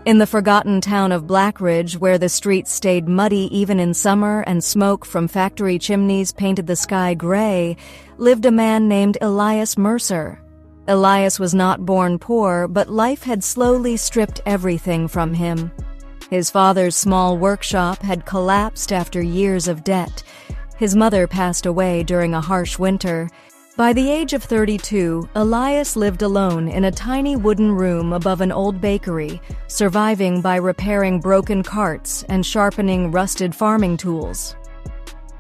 In the forgotten town of Blackridge, where the streets stayed muddy even in summer and smoke from factory chimneys painted the sky gray, lived a man named Elias Mercer. Elias was not born poor, but life had slowly stripped everything from him. His father's small workshop had collapsed after years of debt. His mother passed away during a harsh winter. By the age of 32, Elias lived alone in a tiny wooden room above an old bakery, surviving by repairing broken carts and sharpening rusted farming tools.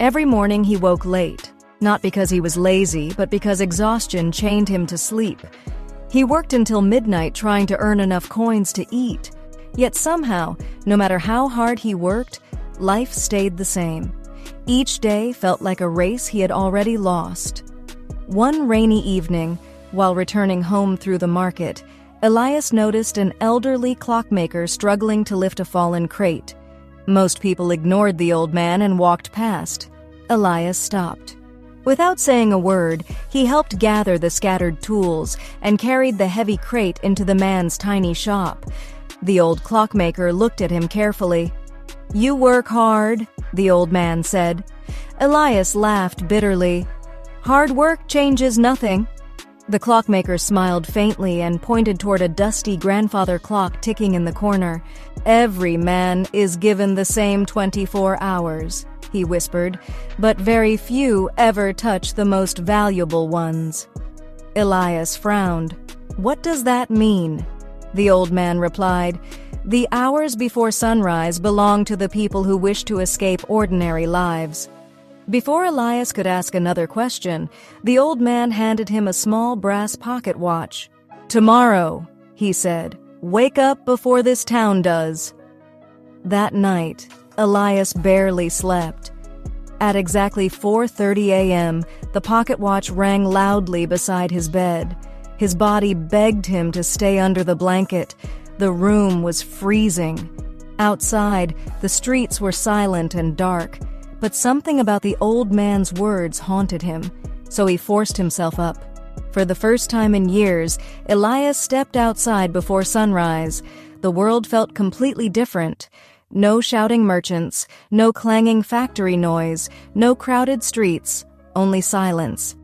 Every morning he woke late, not because he was lazy, but because exhaustion chained him to sleep. He worked until midnight trying to earn enough coins to eat. Yet somehow, no matter how hard he worked, life stayed the same. Each day felt like a race he had already lost. One rainy evening, while returning home through the market, Elias noticed an elderly clockmaker struggling to lift a fallen crate. Most people ignored the old man and walked past. Elias stopped. Without saying a word, he helped gather the scattered tools and carried the heavy crate into the man's tiny shop. The old clockmaker looked at him carefully. "You work hard," the old man said. Elias laughed bitterly. "Hard work changes nothing." The clockmaker smiled faintly and pointed toward a dusty grandfather clock ticking in the corner. "Every man is given the same 24 hours, he whispered, "but very few ever touch the most valuable ones." Elias frowned. "What does that mean?" The old man replied, "The hours before sunrise belong to the people who wish to escape ordinary lives." Before Elias could ask another question, the old man handed him a small brass pocket watch. "Tomorrow," he said, "wake up before this town does." That night, Elias barely slept. At exactly 4:30 a.m., the pocket watch rang loudly beside his bed. His body begged him to stay under the blanket. The room was freezing. Outside, the streets were silent and dark. But something about the old man's words haunted him, so he forced himself up. For the first time in years, Elias stepped outside before sunrise. The world felt completely different. No shouting merchants, no clanging factory noise, no crowded streets, only silence.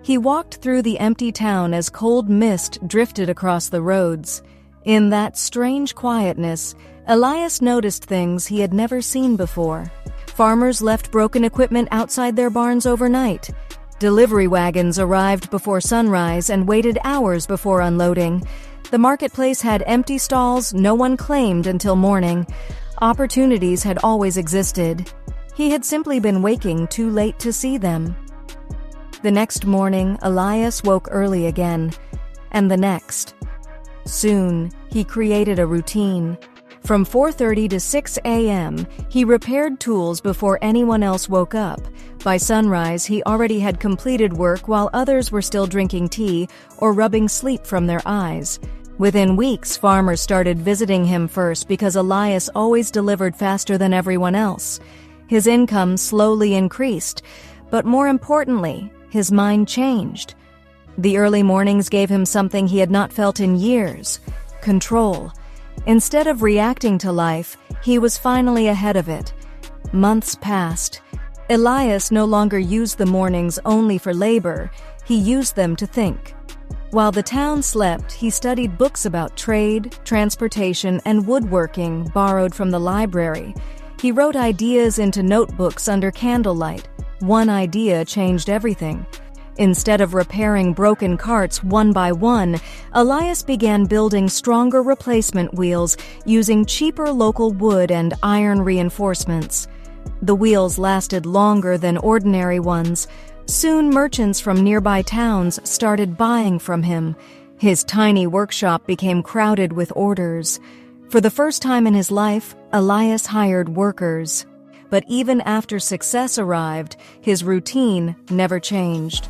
He walked through the empty town as cold mist drifted across the roads. In that strange quietness, Elias noticed things he had never seen before. Farmers left broken equipment outside their barns overnight. Delivery wagons arrived before sunrise and waited hours before unloading. The marketplace had empty stalls no one claimed until morning. Opportunities had always existed. He had simply been waking too late to see them. The next morning, Elias woke early again, and the next. Soon, he created a routine. From 4:30 to 6 a.m., he repaired tools before anyone else woke up. By sunrise, he already had completed work while others were still drinking tea or rubbing sleep from their eyes. Within weeks, farmers started visiting him first because Elias always delivered faster than everyone else. His income slowly increased, but more importantly, his mind changed. The early mornings gave him something he had not felt in years: control. Instead of reacting to life, he was finally ahead of it. Months passed. Elias no longer used the mornings only for labor. He used them to think. While the town slept, he studied books about trade, transportation, and woodworking borrowed from the library. He wrote ideas into notebooks under candlelight. One idea changed everything. Instead of repairing broken carts one by one, Elias began building stronger replacement wheels using cheaper local wood and iron reinforcements. The wheels lasted longer than ordinary ones. Soon merchants from nearby towns started buying from him. His tiny workshop became crowded with orders. For the first time in his life, Elias hired workers. But even after success arrived, his routine never changed.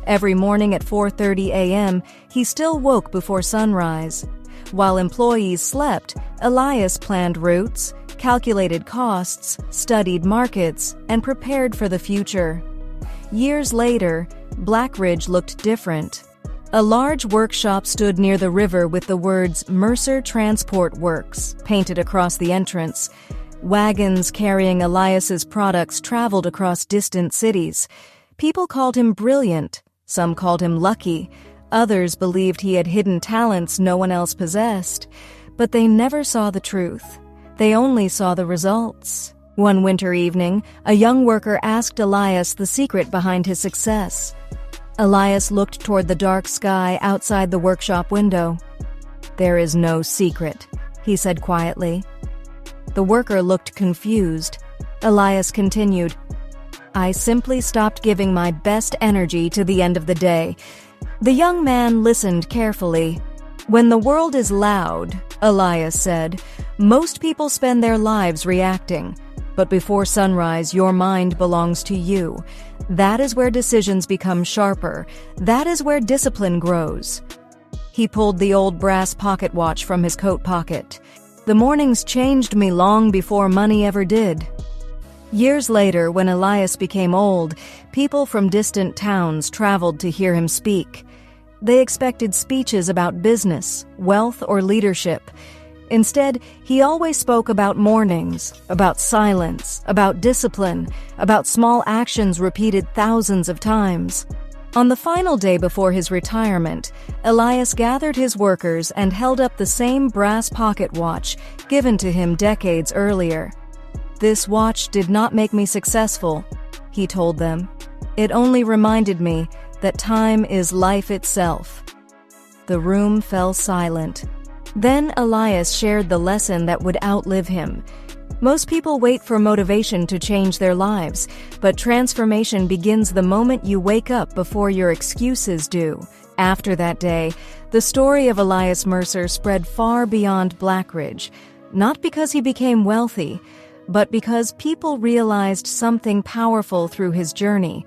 Every morning at 4:30 a.m., he still woke before sunrise. While employees slept, Elias planned routes, calculated costs, studied markets, and prepared for the future. Years later, Blackridge looked different. A large workshop stood near the river with the words Mercer Transport Works painted across the entrance. Wagons carrying Elias's products traveled across distant cities. People called him brilliant, some called him lucky, others believed he had hidden talents no one else possessed. But they never saw the truth. They only saw the results. One winter evening, a young worker asked Elias the secret behind his success. Elias looked toward the dark sky outside the workshop window. "There is no secret," he said quietly. The worker looked confused. Elias continued, "I simply stopped giving my best energy to the end of the day." The young man listened carefully. "When the world is loud," Elias said, "most people spend their lives reacting. But before sunrise, your mind belongs to you. That is where decisions become sharper. That is where discipline grows." He pulled the old brass pocket watch from his coat pocket. "The mornings changed me long before money ever did." Years later, when Elias became old, people from distant towns traveled to hear him speak. They expected speeches about business, wealth, or leadership. Instead, he always spoke about mornings, about silence, about discipline, about small actions repeated thousands of times. On the final day before his retirement, Elias gathered his workers and held up the same brass pocket watch given to him decades earlier. "This watch did not make me successful," he told them. "It only reminded me that time is life itself." The room fell silent. Then Elias shared the lesson that would outlive him. Most people wait for motivation to change their lives, but transformation begins the moment you wake up before your excuses do. After that day, the story of Elias Mercer spread far beyond Blackridge, not because he became wealthy, but because people realized something powerful through his journey.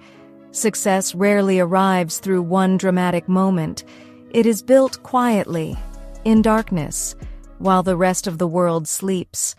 Success rarely arrives through one dramatic moment. It is built quietly, in darkness, while the rest of the world sleeps.